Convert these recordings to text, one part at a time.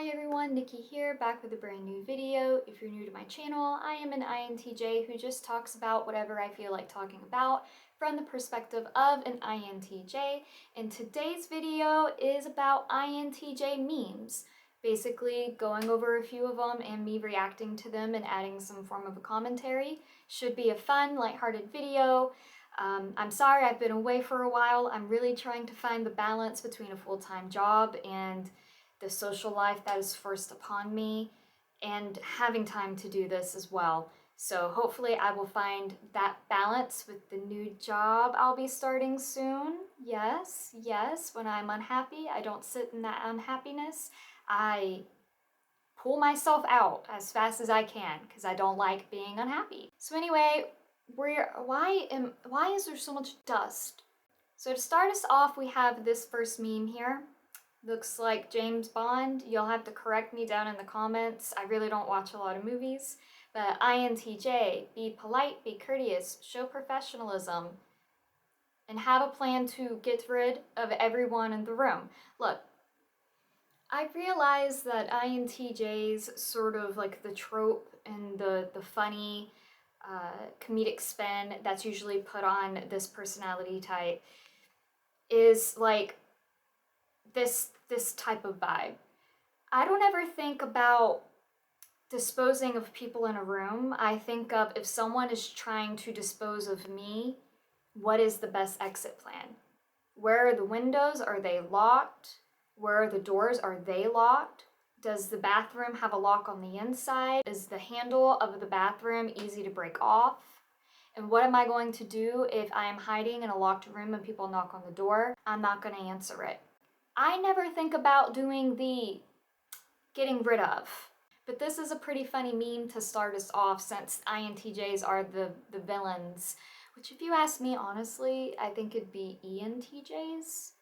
Hi everyone, Nikki here, back with a brand new video. If you're new to my channel, I am an INTJ who just talks about whatever I feel like talking about from the perspective of an INTJ. And today's video is about INTJ memes. Basically going over a few of them and me reacting to them and adding some form of a commentary. Should be a fun, lighthearted video. I'm sorry I've been away for a while. I'm really trying to find the balance between a full-time job and the social life that is forced upon me, and having time to do this as well. So hopefully I will find that balance with the new job I'll be starting soon. Yes, when I'm unhappy, I don't sit in that unhappiness. I pull myself out as fast as I can because I don't like being unhappy. So anyway, why is there so much dust? So to start us off, we have this first meme here. Looks like James Bond. You'll have to correct me down in the comments. I really don't watch a lot of movies. But INTJ, be polite, be courteous, show professionalism, and have a plan to get rid of everyone in the room. Look, I realize that INTJs sort of like the trope and the funny comedic spin that's usually put on this personality type is like this type of vibe. I don't ever think about disposing of people in a room. I think of if someone is trying to dispose of me, what is the best exit plan? Where are the windows? Are they locked? Where are the doors? Are they locked? Does the bathroom have a lock on the inside? Is the handle of the bathroom easy to break off? And what am I going to do if I am hiding in a locked room and people knock on the door? I'm not going to answer it. I never think about doing the getting rid of. But this is a pretty funny meme to start us off since INTJs are the villains. Which if you ask me honestly, I think it'd be ENTJs.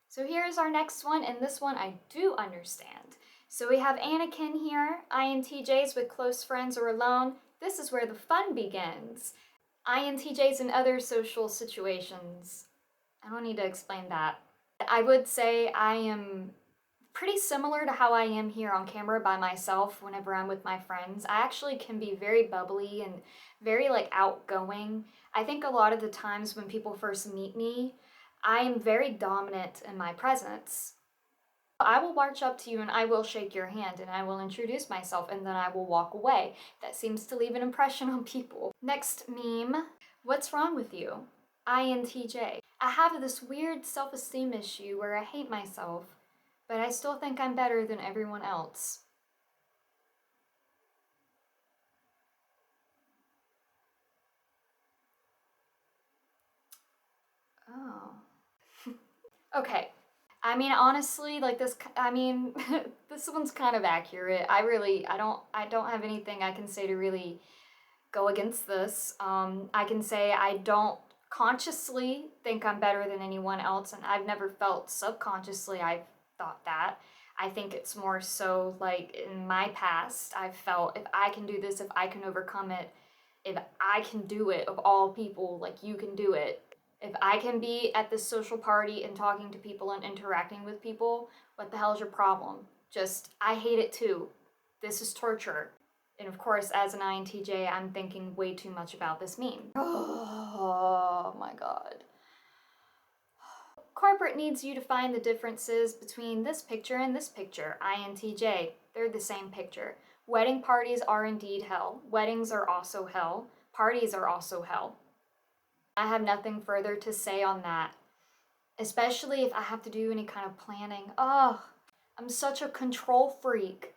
So here's our next one, and this one I do understand. So we have Anakin here, INTJs with close friends or alone. This is where the fun begins. INTJs in other social situations. I don't need to explain that. I would say I am pretty similar to how I am here on camera by myself whenever I'm with my friends. I actually can be very bubbly and very like outgoing. I think a lot of the times when people first meet me, I am very dominant in my presence. I will march up to you and I will shake your hand and I will introduce myself and then I will walk away. That seems to leave an impression on people. Next meme, what's wrong with you? INTJ. I have this weird self-esteem issue where I hate myself, but I still think I'm better than everyone else. Oh. Okay. I mean, honestly, like this, this one's kind of accurate. I don't have anything I can say to really go against this. I can say I don't consciously think I'm better than anyone else, and I've never felt subconsciously I've thought that. I think it's more so like in my past, I've felt if I can do this, if I can overcome it, if I can do it, of all people, like you can do it. If I can be at this social party and talking to people and interacting with people, what the hell's your problem? Just, I hate it too. This is torture. And of course, as an INTJ, I'm thinking way too much about this meme. Oh my god. Corporate needs you to find the differences between this picture and this picture. INTJ, they're the same picture. Wedding parties are indeed hell. Weddings are also hell. Parties are also hell. I have nothing further to say on that. Especially if I have to do any kind of planning. Oh, I'm such a control freak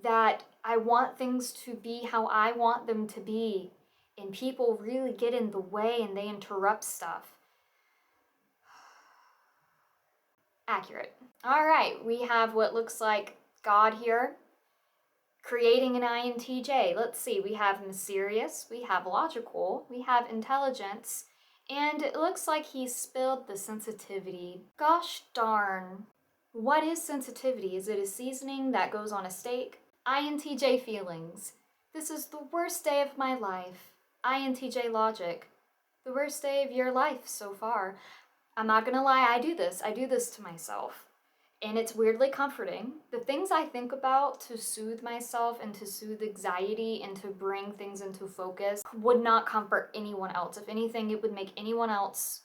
that I want things to be how I want them to be. And people really get in the way and they interrupt stuff. Accurate. All right, we have what looks like God here, creating an INTJ. Let's see, we have mysterious, we have logical, we have intelligence, and it looks like he spilled the sensitivity. Gosh darn. What is sensitivity? Is it a seasoning that goes on a steak? INTJ feelings. This is the worst day of my life. INTJ logic. The worst day of your life so far. I'm not gonna lie, I do this to myself. And it's weirdly comforting. The things I think about to soothe myself and to soothe anxiety and to bring things into focus would not comfort anyone else. If anything, it would make anyone else,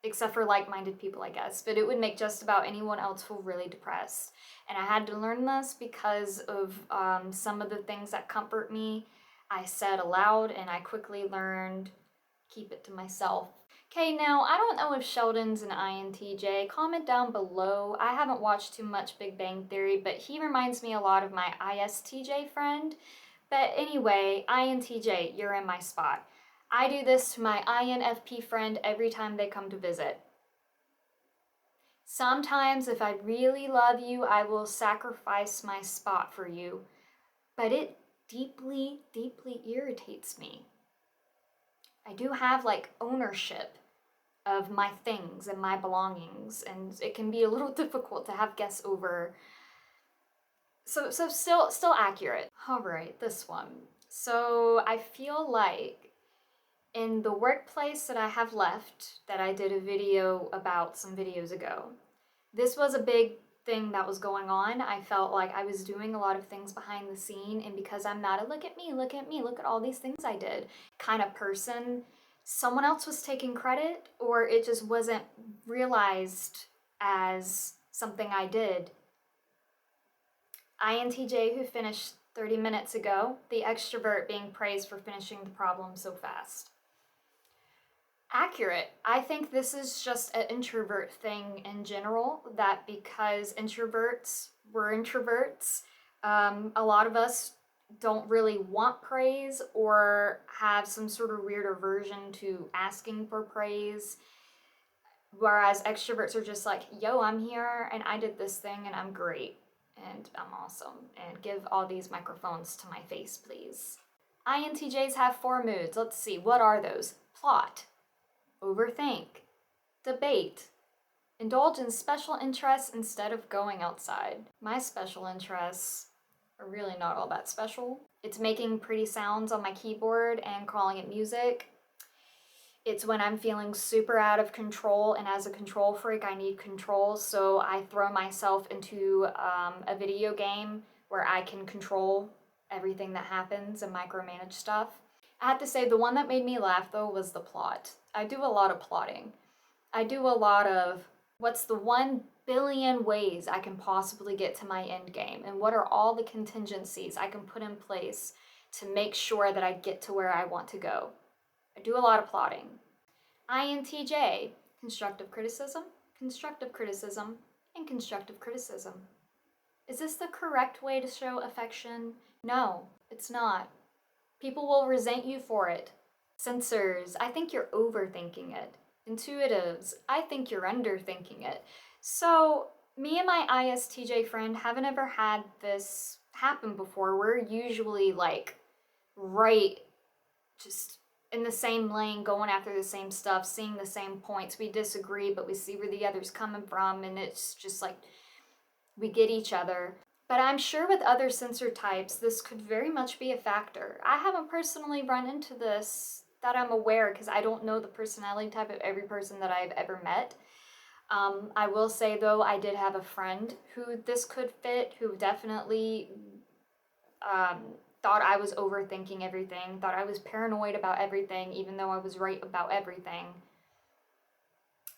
except for like-minded people, I guess, but it would make just about anyone else feel really depressed. And I had to learn this because of some of the things that comfort me I said aloud, and I quickly learned keep it to myself. Okay, now I don't know if Sheldon's an INTJ. Comment down below. I haven't watched too much Big Bang Theory, but he reminds me a lot of my ISTJ friend. But anyway, INTJ, you're in my spot. I do this to my INFP friend every time they come to visit. Sometimes, if I really love you, I will sacrifice my spot for you, but it deeply, deeply irritates me. I do have like ownership of my things and my belongings, and it can be a little difficult to have guests over. So still accurate. All right, this one. So I feel like in the workplace that I have left, that I did a video about some videos ago, this was a big thing that was going on. I felt like I was doing a lot of things behind the scene, and because I'm not a look at me, look at me, look at all these things I did kind of person, someone else was taking credit, or it just wasn't realized as something I did. INTJ who finished 30 minutes ago, the extrovert being praised for finishing the problem so fast. Accurate. I think this is just an introvert thing in general, that because we're introverts, a lot of us don't really want praise or have some sort of weird aversion to asking for praise. Whereas extroverts are just like, yo, I'm here and I did this thing and I'm great and I'm awesome, and give all these microphones to my face, please. INTJs have 4 moods. Let's see, what are those? Plot, overthink, debate, indulge in special interests instead of going outside. My special interests are really not all that special. It's making pretty sounds on my keyboard and calling it music. It's when I'm feeling super out of control, and as a control freak, I need control, so I throw myself into a video game where I can control everything that happens and micromanage stuff. I have to say, the one that made me laugh, though, was the plot. I do a lot of plotting. I do a lot of, what's the 1 billion ways I can possibly get to my end game, and what are all the contingencies I can put in place to make sure that I get to where I want to go. I do a lot of plotting. INTJ, constructive criticism, and constructive criticism. Is this the correct way to show affection? No, it's not. People will resent you for it. Sensors, I think you're overthinking it. Intuitives, I think you're underthinking it. So, me and my ISTJ friend haven't ever had this happen before. We're usually like right just in the same lane, going after the same stuff, seeing the same points. We disagree, but we see where the other's coming from, and it's just like we get each other. But I'm sure with other sensor types, this could very much be a factor. I haven't personally run into this that I'm aware, because I don't know the personality type of every person that I've ever met. I will say, though, I did have a friend who this could fit, who definitely thought I was overthinking everything, thought I was paranoid about everything, even though I was right about everything.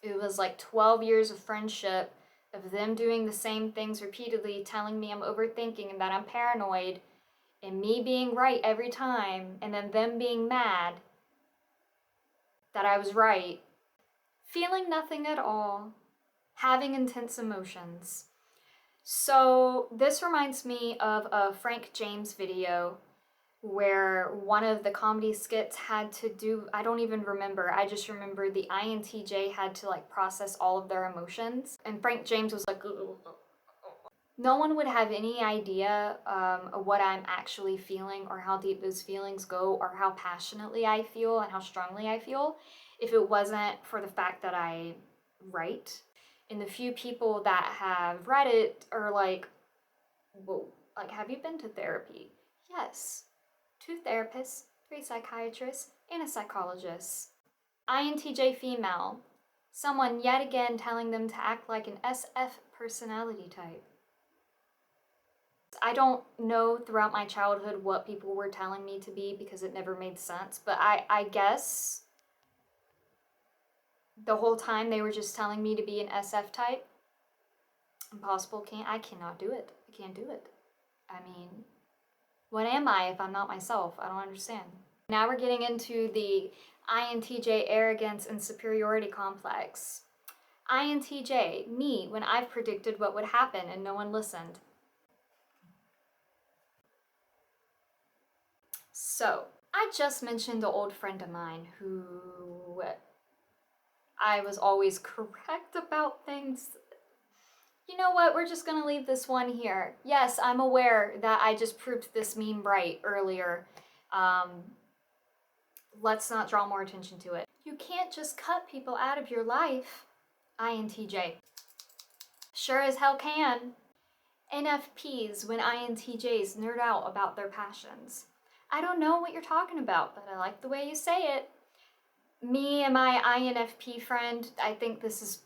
It was like 12 years of friendship, of them doing the same things repeatedly, telling me I'm overthinking and that I'm paranoid, and me being right every time, and then them being mad that I was right. Feeling nothing at all. Having intense emotions. So this reminds me of a Frank James video where one of the comedy skits had to do, I don't even remember, I just remember the INTJ had to like process all of their emotions, and Frank James was like, no one would have any idea of what I'm actually feeling, or how deep those feelings go, or how passionately I feel and how strongly I feel, if it wasn't for the fact that I write. And the few people that have read it are like, whoa, like, have you been to therapy? Yes. 2 therapists, 3 psychiatrists, and a psychologist. INTJ female. Someone yet again telling them to act like an SF personality type. I don't know throughout my childhood what people were telling me to be because it never made sense, but I guess the whole time they were just telling me to be an SF type. Impossible, I cannot do it. I can't do it. I mean, what am I if I'm not myself? I don't understand. Now we're getting into the INTJ arrogance and superiority complex. INTJ, me, when I've predicted what would happen and no one listened. So, I just mentioned an old friend of mine who I was always correct about things. You know what, we're just gonna leave this one here. Yes, I'm aware that I just proved this meme right earlier. Let's not draw more attention to it. You can't just cut people out of your life. INTJ. Sure as hell can. NFPs, when INTJs nerd out about their passions. I don't know what you're talking about, but I like the way you say it. Me and my INFP friend, I think this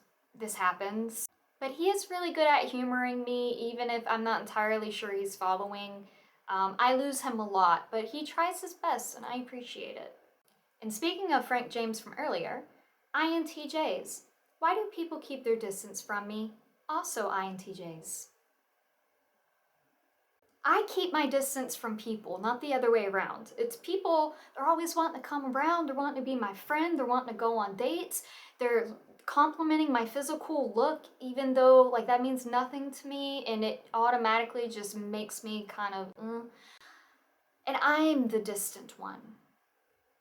happens. But he is really good at humoring me, even if I'm not entirely sure he's following. I lose him a lot, but he tries his best and I appreciate it. And speaking of Frank James from earlier, INTJs. Why do people keep their distance from me? Also INTJs. I keep my distance from people, not the other way around. It's people, they're always wanting to come around, they're wanting to be my friend, they're wanting to go on dates, they're complimenting my physical look, even though like that means nothing to me, and it automatically just makes me kind of, And I'm the distant one.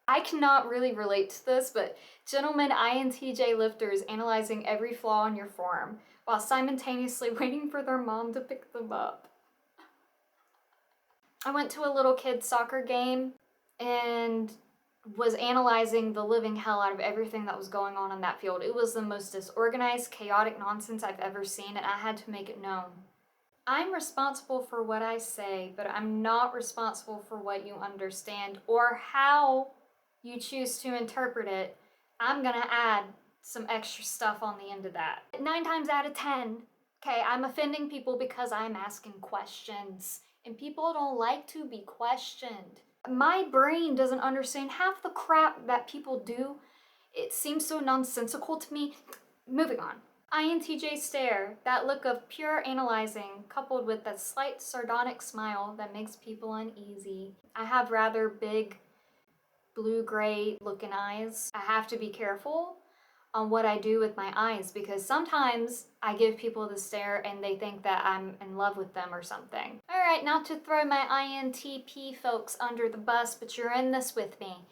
I cannot really relate to this, but gentlemen INTJ lifters analyzing every flaw in your form, while simultaneously waiting for their mom to pick them up. I went to a little kid's soccer game and was analyzing the living hell out of everything that was going on in that field. It was the most disorganized, chaotic nonsense I've ever seen, and I had to make it known. I'm responsible for what I say, but I'm not responsible for what you understand or how you choose to interpret it. I'm gonna add some extra stuff on the end of that. 9 times out of 10, okay, I'm offending people because I'm asking questions. And people don't like to be questioned. My brain doesn't understand half the crap that people do. It seems so nonsensical to me. Moving on. INTJ stare, that look of pure analyzing, coupled with that slight sardonic smile that makes people uneasy. I have rather big, blue-gray looking eyes. I have to be careful on what I do with my eyes because sometimes I give people the stare and they think that I'm in love with them or something. Alright, not to throw my INTP folks under the bus, but you're in this with me.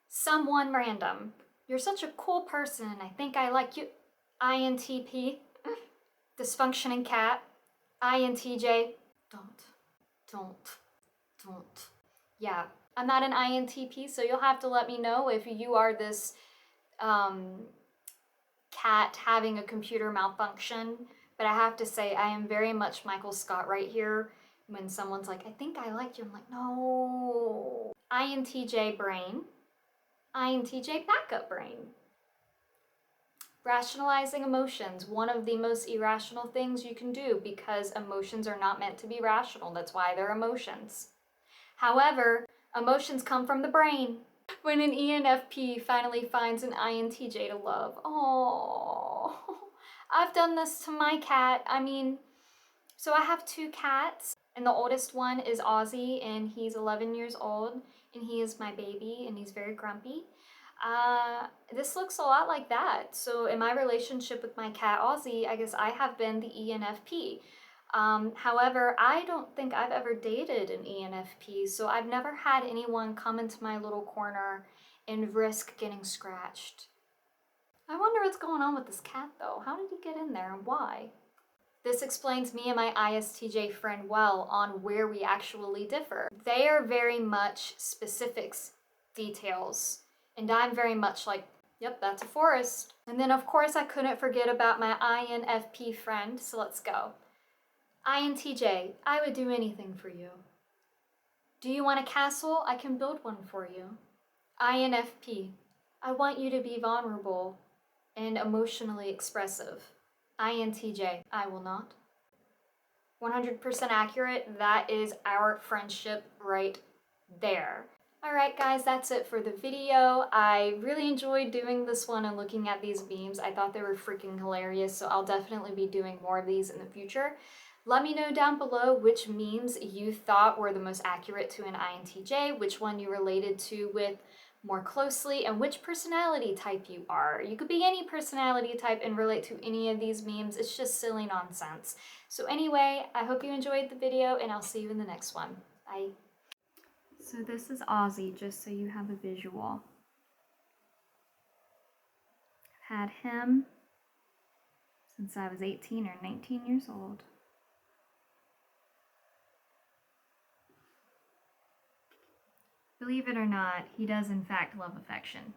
Someone random. You're such a cool person and I think I like you. INTP. Dysfunctioning cat. INTJ. Don't. Yeah, I'm not an INTP, so you'll have to let me know if you are this cat having a computer malfunction, but I have to say I am very much Michael Scott right here. When someone's like, I think I like you, I'm like, no. INTJ brain, INTJ backup brain. Rationalizing emotions, one of the most irrational things you can do because emotions are not meant to be rational. That's why they're emotions. However, emotions come from the brain. When an ENFP finally finds an INTJ to love. Oh, I've done this to my cat. I mean, so I have 2 cats, and the oldest one is Ozzy, and he's 11 years old, and he is my baby, and he's very grumpy. This looks a lot like that. So in my relationship with my cat Ozzy, I guess I have been the ENFP. However, I don't think I've ever dated an ENFP, so I've never had anyone come into my little corner and risk getting scratched. I wonder what's going on with this cat though. How did he get in there and why? This explains me and my ISTJ friend well on where we actually differ. They are very much specifics, details, and I'm very much like, yep, that's a forest. And then of course I couldn't forget about my INFP friend, so let's go. INTJ, I would do anything for you. Do you want a castle? I can build one for you. INFP, I want you to be vulnerable and emotionally expressive. INTJ, I will not. 100% accurate. That is our friendship right there. Alright guys, that's it for the video. I really enjoyed doing this one and looking at these memes. I thought they were freaking hilarious, so I'll definitely be doing more of these in the future. Let me know down below which memes you thought were the most accurate to an INTJ, which one you related to with more closely, and which personality type you are. You could be any personality type and relate to any of these memes. It's just silly nonsense. So anyway, I hope you enjoyed the video, and I'll see you in the next one. Bye. So this is Ozzy, just so you have a visual. I've had him since I was 18 or 19 years old. Believe it or not, he does in fact love affection.